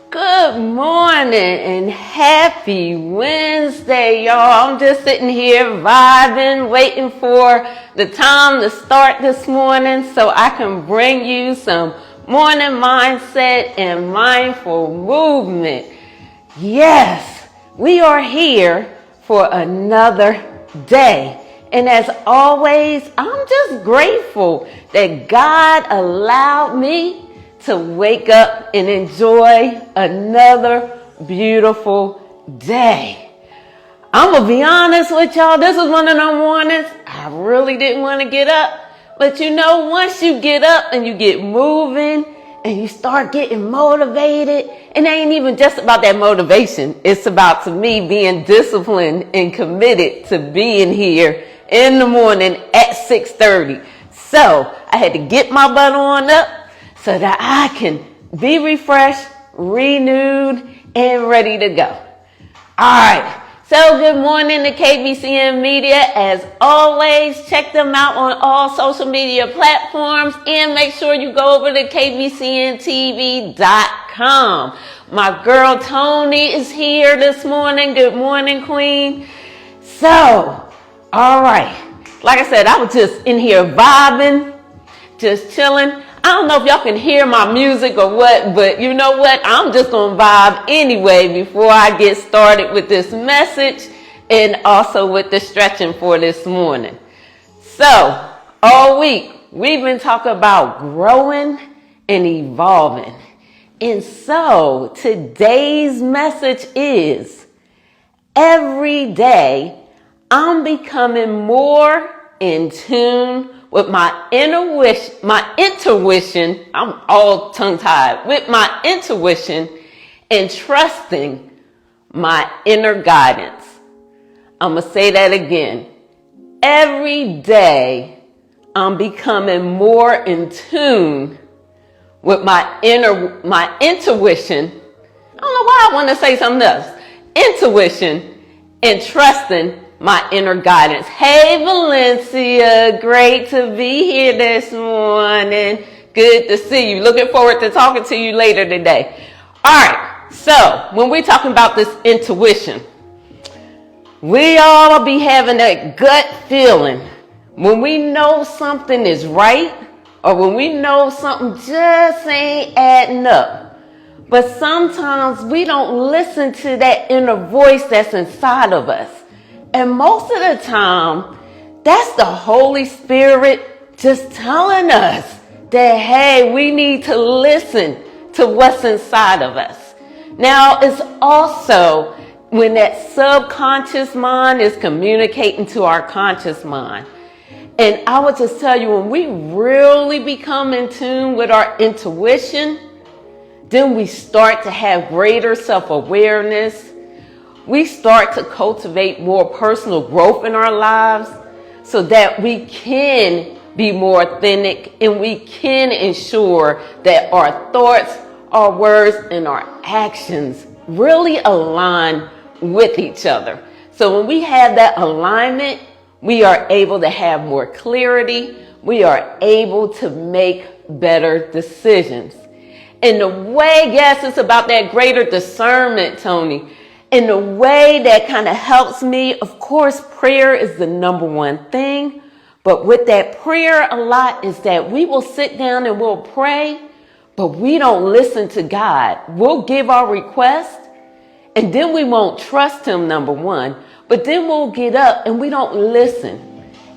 Good morning and happy Wednesday, y'all. I'm just sitting here vibing, waiting for the time to start this morning so I can bring you some morning mindset and mindful movement. Yes, we are here for another day. And as always, I'm just grateful that God allowed me to wake up and enjoy another beautiful day. I'm going to be honest with y'all. This is one of them mornings I really didn't want to get up. But you know, once you get up and you get moving and you start getting motivated, and it ain't even just about that motivation. It's about, to me, being disciplined and committed to being here in the morning at 6:30. So I had to get my butt on up so that I can be refreshed, renewed, and ready to go. All right. So good morning to KBCN Media. As always, check them out on all social media platforms and make sure you go over to kbcntv.com. My girl Tony is here this morning. Good morning, Queen. So, all right. Like I said, I was just in here vibing, just chilling. I don't know if y'all can hear my music or what, but you know what? I'm just going to vibe anyway before I get started with this message and also with the stretching for this morning. So, all week, we've been talking about growing and evolving. And so, today's message is, every day, I'm becoming more in tune with my intuition, I'm all tongue-tied, with my intuition and trusting my inner guidance. I'm going to say that again. Every day, I'm becoming more in tune with my intuition. I don't know why I want to say something else. Intuition and trusting my inner guidance. Hey, Valencia, great to be here this morning. Good to see you. Looking forward to talking to you later today. All right, so when we're talking about this intuition, we all be having that gut feeling when we know something is right or when we know something just ain't adding up. But sometimes we don't listen to that inner voice that's inside of us. And most of the time, that's the Holy Spirit just telling us that, hey, we need to listen to what's inside of us. Now, it's also when that subconscious mind is communicating to our conscious mind. And I would just tell you, when we really become in tune with our intuition, then we start to have greater self-awareness. We start to cultivate more personal growth in our lives so that we can be more authentic and we can ensure that our thoughts, our words, and our actions really align with each other. So when we have that alignment, we are able to have more clarity. We are able to make better decisions. And the way, yes, it's about that greater discernment, Tony. And the way that kind of helps me, of course, prayer is the number one thing. But with that prayer a lot is that we will sit down and we'll pray, but we don't listen to God. We'll give our request and then we won't trust him, number one. But then we'll get up and we don't listen.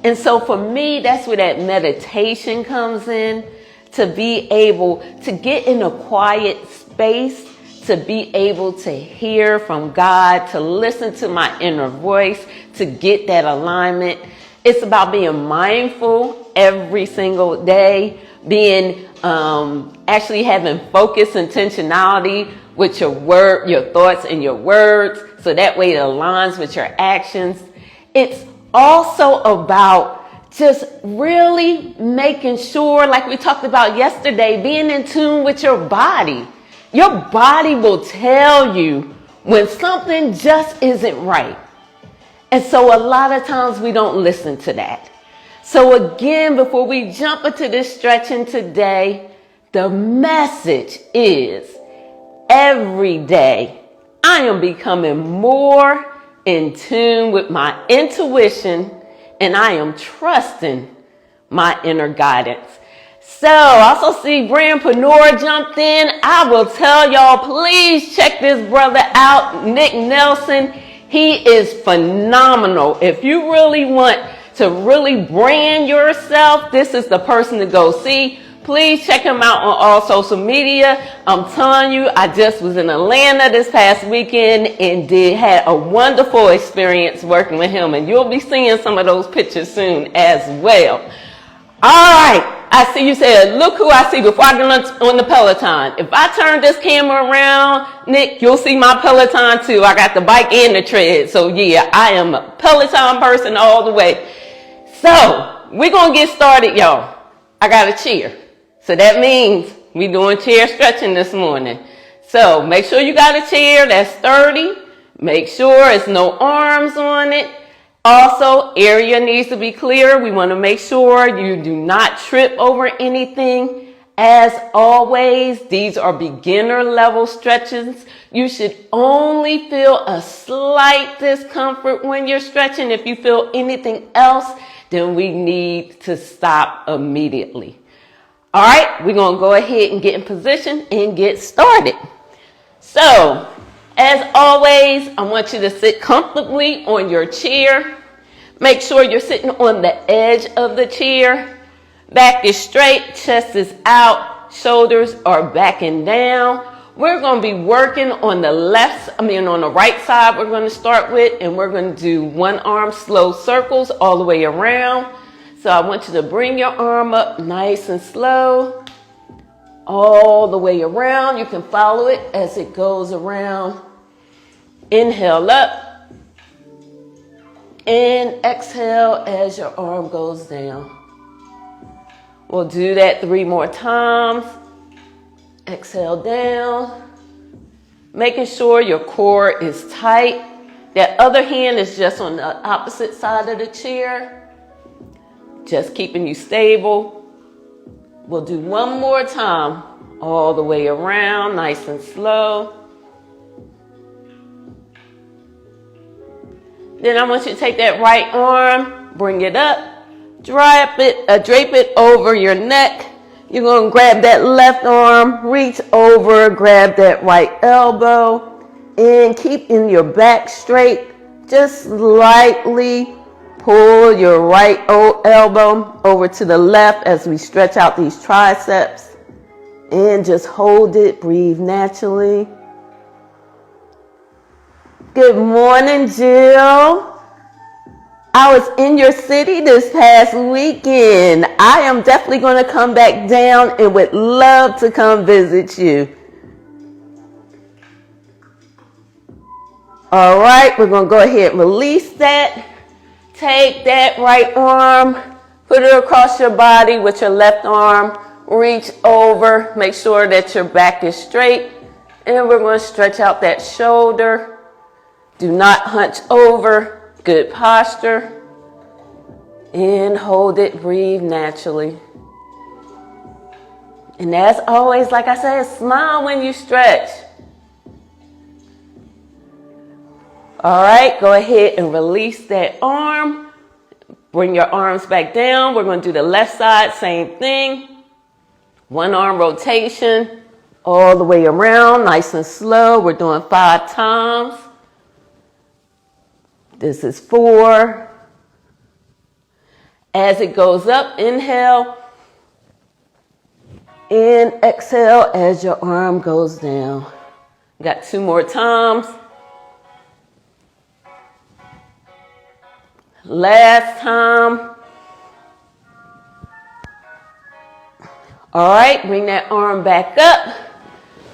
And so for me, that's where that meditation comes in, to be able to get in a quiet space, to be able to hear from God, to listen to my inner voice, to get that alignment. It's about being mindful every single day, being actually having focus, intentionality with your thoughts and your words, so that way it aligns with your actions. It's also about just really making sure, like we talked about yesterday, being in tune with your body. Your body will tell you when something just isn't right. And so a lot of times we don't listen to that. So again, before we jump into this stretching today, the message is every day, I am becoming more in tune with my intuition, and I am trusting my inner guidance. So, I also see Brandpreneur jumped in. I will tell y'all, please check this brother out, Nick Nelson. He is phenomenal. If you really want to really brand yourself, this is the person to go see. Please check him out on all social media. I'm telling you, I just was in Atlanta this past weekend and had a wonderful experience working with him. And you'll be seeing some of those pictures soon as well. All right. I see you said, look who I see before I get on the Peloton. If I turn this camera around, Nick, you'll see my Peloton too. I got the bike and the tread. So yeah, I am a Peloton person all the way. So we're going to get started, y'all. I got a chair. So that means we doing chair stretching this morning. So make sure you got a chair that's sturdy. Make sure it's no arms on it. Also, area needs to be clear. We want to make sure you do not trip over anything. As always, these are beginner level stretches. You should only feel a slight discomfort when you're stretching. If you feel anything else, then we need to stop immediately. All right, we're going to go ahead and get in position and get started. So, as always, I want you to sit comfortably on your chair. Make sure you're sitting on the edge of the chair. Back is straight, chest is out, shoulders are backing down. We're going to be working on the on the right side we're going to start with, and we're going to do one arm slow circles all the way around. So I want you to bring your arm up nice and slow, all the way around. You can follow it as it goes around. Inhale up and exhale as your arm goes down. We'll do that 3 more times. Exhale down, making sure your core is tight. That other hand is just on the opposite side of the chair, just keeping you stable. We'll do 1 more time, all the way around, nice and slow. Then I want you to take that right arm, bring it up, drape it over your neck. You're going to grab that left arm, reach over, grab that right elbow, and keeping your back straight. Just slightly pull your right elbow over to the left as we stretch out these triceps. And just hold it, breathe naturally. Good morning, Jill. I was in your city this past weekend. I am definitely going to come back down and would love to come visit you. All right, we're going to go ahead and release that. Take that right arm, put it across your body with your left arm. Reach over, make sure that your back is straight. And we're going to stretch out that shoulder. Do not hunch over. Good posture. And hold it, breathe naturally. And as always, like I said, smile when you stretch. All right, go ahead and release that arm. Bring your arms back down. We're going to do the left side, same thing. 1 arm rotation all the way around, nice and slow. We're doing 5 times. This is 4. As it goes up, inhale. And exhale as your arm goes down. Got 2 more times. Last time. All right, bring that arm back up.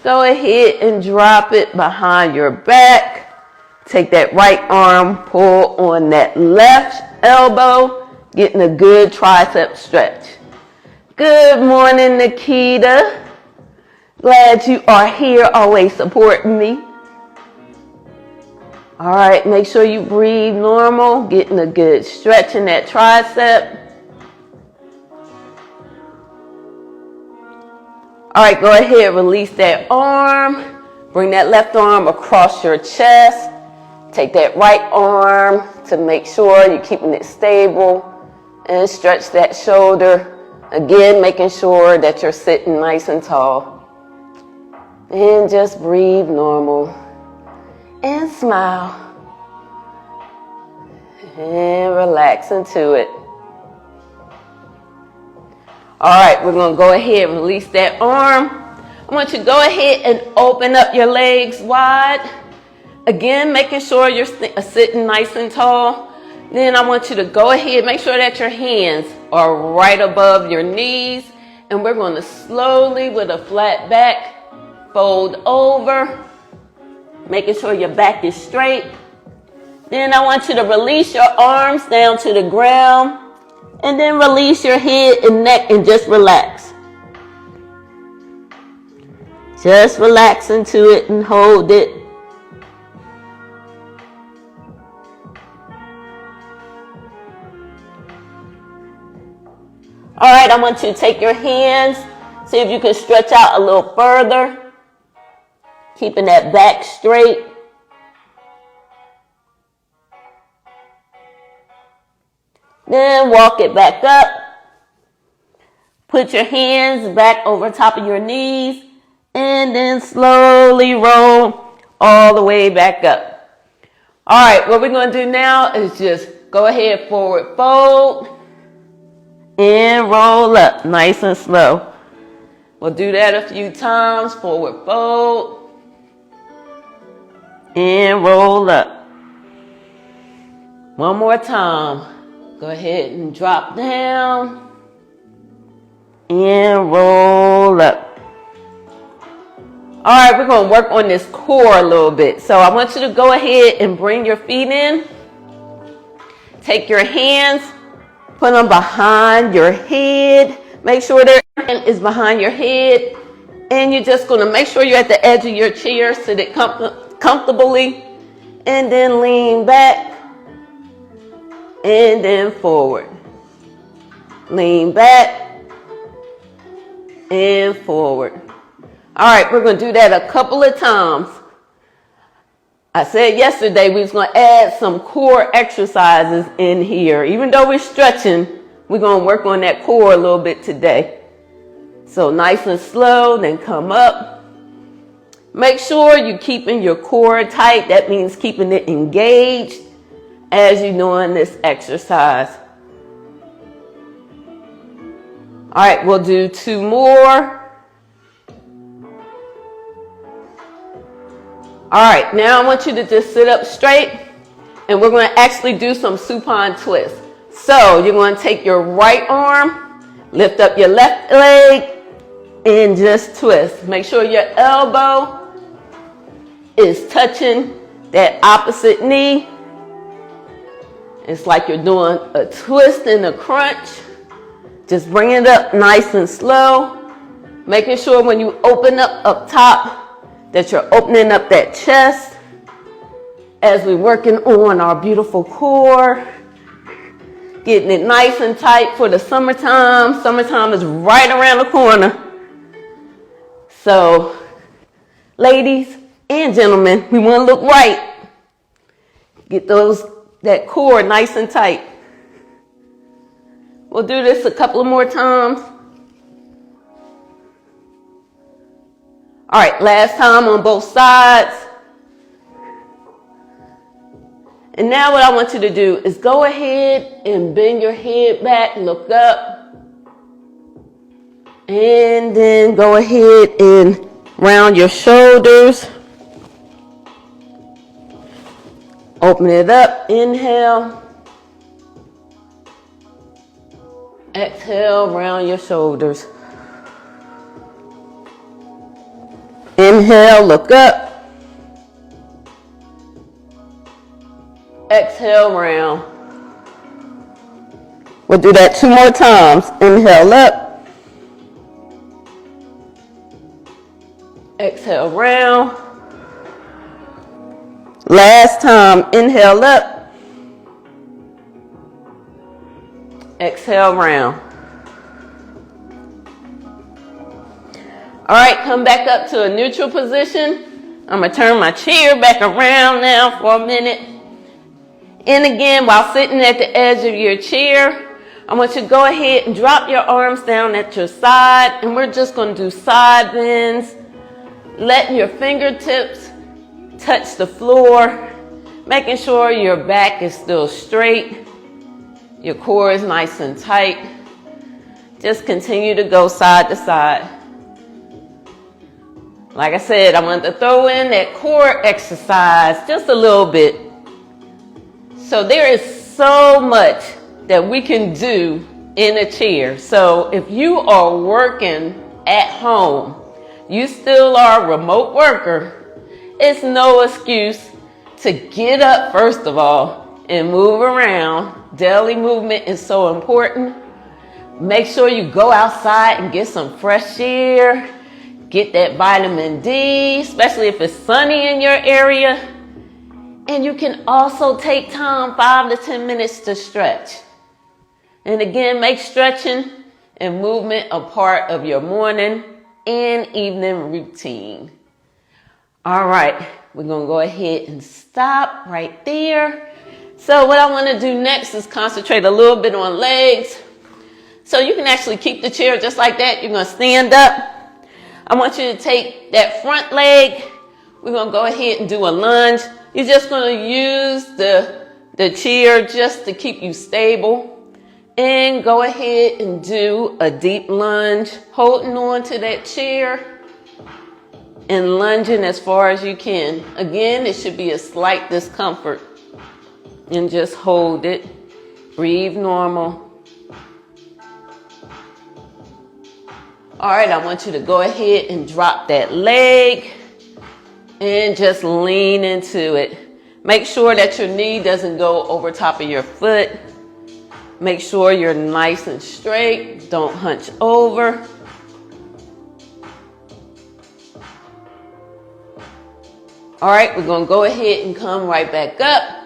Go ahead and drop it behind your back. Take that right arm, pull on that left elbow, getting a good tricep stretch. Good morning, Nikita. Glad you are here, always supporting me. All right, make sure you breathe normal, getting a good stretch in that tricep. All right, go ahead, release that arm. Bring that left arm across your chest. Take that right arm to make sure you're keeping it stable. And stretch that shoulder. Again, making sure that you're sitting nice and tall. And just breathe normal. And smile. And relax into it. All right, we're going to go ahead and release that arm. I want you to go ahead and open up your legs wide. Again, making sure you're sitting nice and tall. Then I want you to go ahead, make sure that your hands are right above your knees. And we're going to slowly, with a flat back, fold over. Making sure your back is straight. Then I want you to release your arms down to the ground. And then release your head and neck and just relax. Just relax into it and hold it. All right, I want you to take your hands. See if you can stretch out a little further. Keeping that back straight. Then walk it back up. Put your hands back over top of your knees. And then slowly roll all the way back up. All right, what we're going to do now is just go ahead, forward fold. And roll up, nice and slow. We'll do that a few times. Forward fold. And roll up. One more time. Go ahead and drop down. And roll up. All right, we're going to work on this core a little bit. So I want you to go ahead and bring your feet in. Take your hands. Put them behind your head. Make sure their hand is behind your head. And you're just going to make sure you're at the edge of your chair. Sit it comfortably. And then lean back. And then forward. Lean back. And forward. All right, we're going to do that a couple of times. I said yesterday we was going to add some core exercises in here. Even though we're stretching, we're going to work on that core a little bit today. So nice and slow, then come up. Make sure you're keeping your core tight. That means keeping it engaged as you're doing this exercise. All right, we'll do 2 more. All right, now I want you to just sit up straight, and we're going to actually do some supine twists. So you're going to take your right arm, lift up your left leg, and just twist. Make sure your elbow is touching that opposite knee. It's like you're doing a twist and a crunch. Just bring it up nice and slow. Making sure when you open up top, that you're opening up that chest as we're working on our beautiful core. Getting it nice and tight for the summertime. Summertime is right around the corner. So, ladies and gentlemen, we want to look right. Get that core nice and tight. We'll do this a couple of more times. All right, last time on both sides. And now what I want you to do is go ahead and bend your head back, look up. And then go ahead and round your shoulders. Open it up, inhale. Exhale, round your shoulders. Inhale, look up. Exhale, round. We'll do that 2 more times. Inhale up. Exhale, round. Last time, inhale up. Exhale, round. All right, come back up to a neutral position. I'm going to turn my chair back around now for a minute. And again, while sitting at the edge of your chair, I want you to go ahead and drop your arms down at your side. And we're just going to do side bends. Letting your fingertips touch the floor. Making sure your back is still straight. Your core is nice and tight. Just continue to go side to side. Like I said, I want to throw in that core exercise just a little bit. So there is so much that we can do in a chair. So if you are working at home, you still are a remote worker, it's no excuse to get up first of all and move around. Daily movement is so important. Make sure you go outside and get some fresh air. Get that vitamin D, especially if it's sunny in your area. And you can also take time, 5 to 10 minutes to stretch. And again, make stretching and movement a part of your morning and evening routine. All right, we're going to go ahead and stop right there. So what I want to do next is concentrate a little bit on legs. So you can actually keep the chair just like that. You're going to stand up. I want you to take that front leg. We're going to go ahead and do a lunge. You're just going to use the chair just to keep you stable. And go ahead and do a deep lunge, holding on to that chair and lunging as far as you can. Again, it should be a slight discomfort. And just hold it. Breathe normal. All right, I want you to go ahead and drop that leg and just lean into it. Make sure that your knee doesn't go over top of your foot. Make sure you're nice and straight. Don't hunch over. All right, we're going to go ahead and come right back up.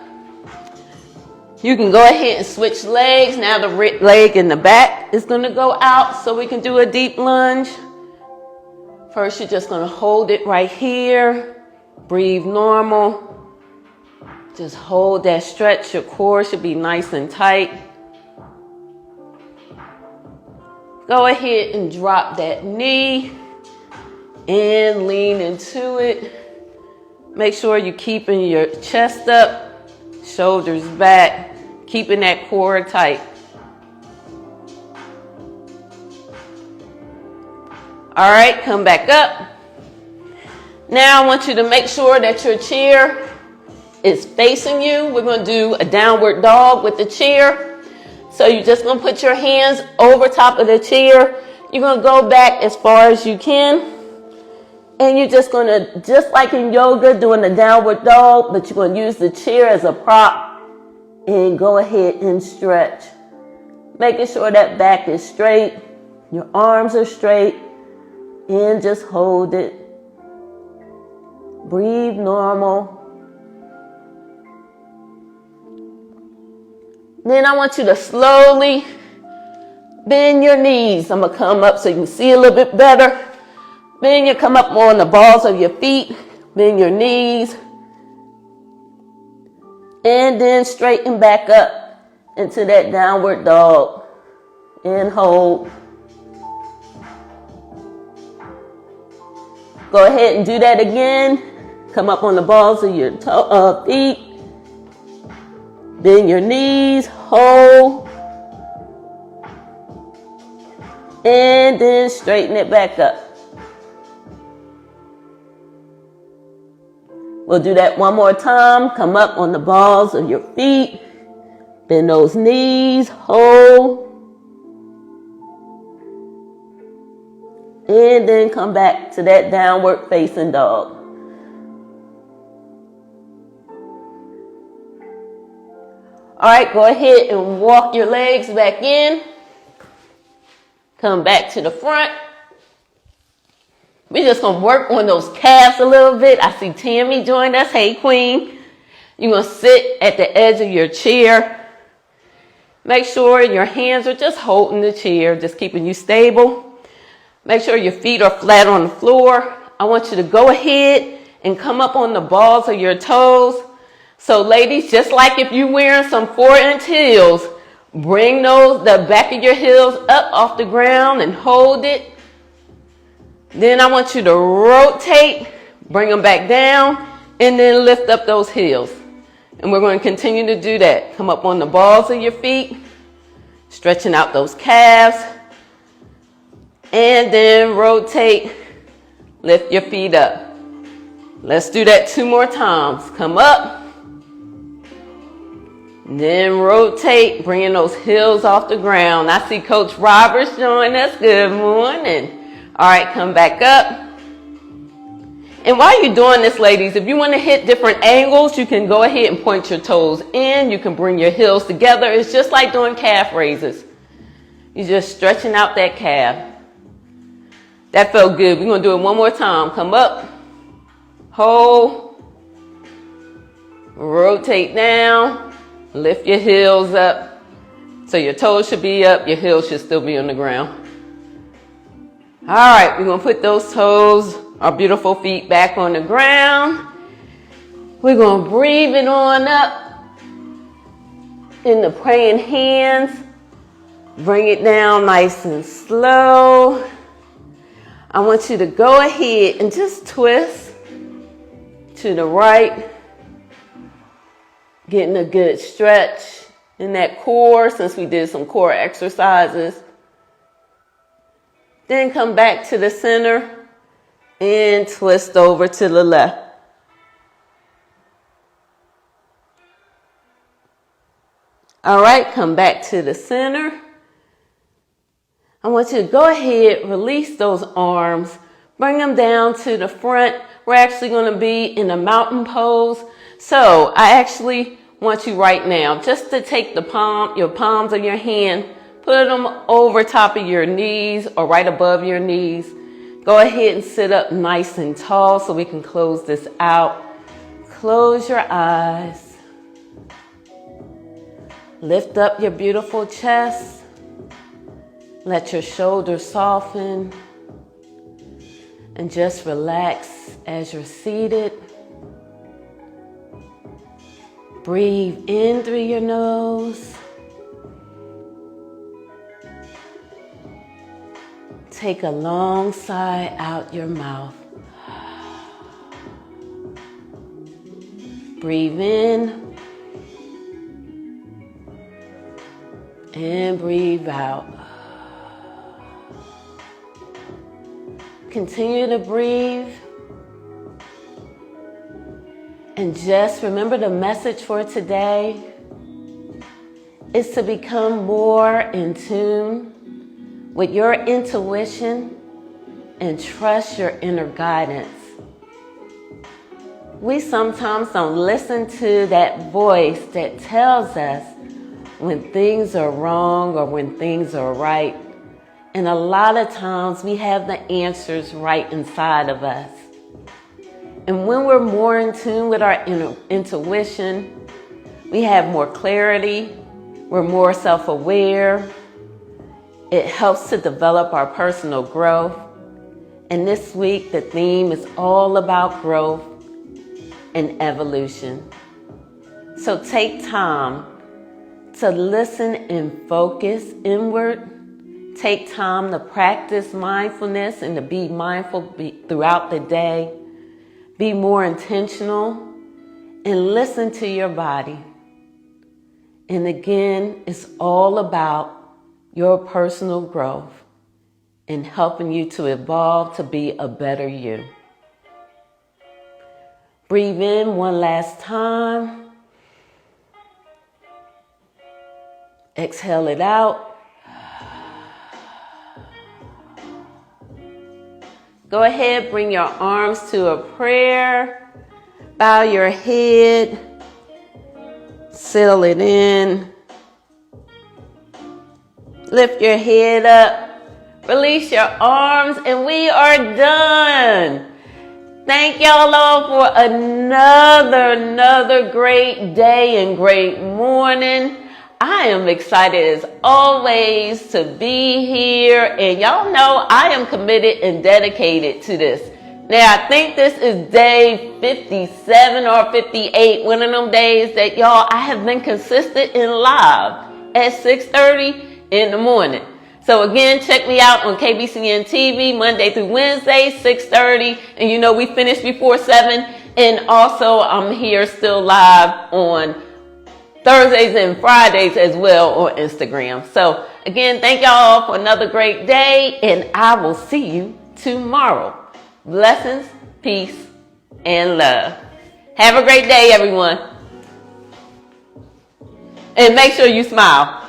You can go ahead and switch legs. Now the leg in the back is going to go out so we can do a deep lunge. First, you're just going to hold it right here. Breathe normal. Just hold that stretch. Your core should be nice and tight. Go ahead and drop that knee and lean into it. Make sure you're keeping your chest up, shoulders back, keeping that core tight. All right, come back up. Now I want you to make sure that your chair is facing you. We're going to do a downward dog with the chair. So you're just going to put your hands over top of the chair. You're going to go back as far as you can. And you're just going to, just like in yoga, doing the downward dog, but you're going to use the chair as a prop and go ahead and stretch. Making sure that back is straight, your arms are straight, and just hold it. Breathe normal. Then I want you to slowly bend your knees. I'm going to come up so you can see a little bit better. Then you come up more on the balls of your feet. Bend your knees. And then straighten back up into that downward dog. And hold. Go ahead and do that again. Come up on the balls of your feet. Bend your knees. Hold. And then straighten it back up. We'll do that one more time. Come up on the balls of your feet. Bend those knees. Hold. And then come back to that downward facing dog. All right, go ahead and walk your legs back in. Come back to the front. We're just going to work on those calves a little bit. I see Tammy joined us. Hey, Queen. You're going to sit at the edge of your chair. Make sure your hands are just holding the chair, just keeping you stable. Make sure your feet are flat on the floor. I want you to go ahead and come up on the balls of your toes. So ladies, just like if you're wearing some 4-inch heels, bring the back of your heels up off the ground and hold it. Then I want you to rotate, bring them back down, and then lift up those heels. And we're going to continue to do that. Come up on the balls of your feet, stretching out those calves, and then rotate, lift your feet up. Let's do that 2 more times. Come up. Then rotate, bringing those heels off the ground. I see Coach Roberts join us. Good morning. All right, come back up. And while you're doing this, ladies, if you want to hit different angles, you can go ahead and point your toes in. You can bring your heels together. It's just like doing calf raises. You're just stretching out that calf. That felt good. We're going to do it 1 more time. Come up, hold, rotate down. Lift your heels up. So your toes should be up. Your heels should still be on the ground. All right, we're going to put those toes, our beautiful feet, back on the ground. We're going to breathe it on up in the praying hands. Bring it down nice and slow. I want you to go ahead and just twist to the right. Getting a good stretch in that core since we did some core exercises. Then come back to the center and twist over to the left. All right, come back to the center. I want you to go ahead, release those arms, bring them down to the front. We're actually going to be in a mountain pose. So I actually want you right now just to take your palms of your hand, put them over top of your knees or right above your knees. Go ahead and sit up nice and tall so we can close this out. Close your eyes. Lift up your beautiful chest. Let your shoulders soften. And just relax as you're seated. Breathe in through your nose. Take a long sigh out your mouth. Breathe in and breathe out. Continue to breathe. And just remember the message for today is to become more in tune with your intuition and trust your inner guidance. We sometimes don't listen to that voice that tells us when things are wrong or when things are right. And a lot of times we have the answers right inside of us. And when we're more in tune with our intuition, we have more clarity, we're more self-aware. It helps to develop our personal growth. And this week, the theme is all about growth and evolution. So take time to listen and focus inward. Take time to practice mindfulness and to be mindful throughout the day. Be more intentional and listen to your body. And again, it's all about your personal growth and helping you to evolve to be a better you. Breathe in one last time. Exhale it out. Go ahead, bring your arms to a prayer. Bow your head. Seal it in. Lift your head up. Release your arms, and we are done. Thank y'all all for another great day and great morning. I am excited as always to be here, and y'all know I am committed and dedicated to this. Now, I think this is day 57 or 58, one of them days that, y'all, I have been consistent in live at 6:30 in the morning. So again, check me out on KBCN TV Monday through Wednesday, 6:30. And you know, we finish before 7. And also, I'm here still live on Thursdays and Fridays as well on Instagram. So again, thank y'all for another great day. And I will see you tomorrow. Blessings, peace, and love. Have a great day, everyone. And make sure you smile.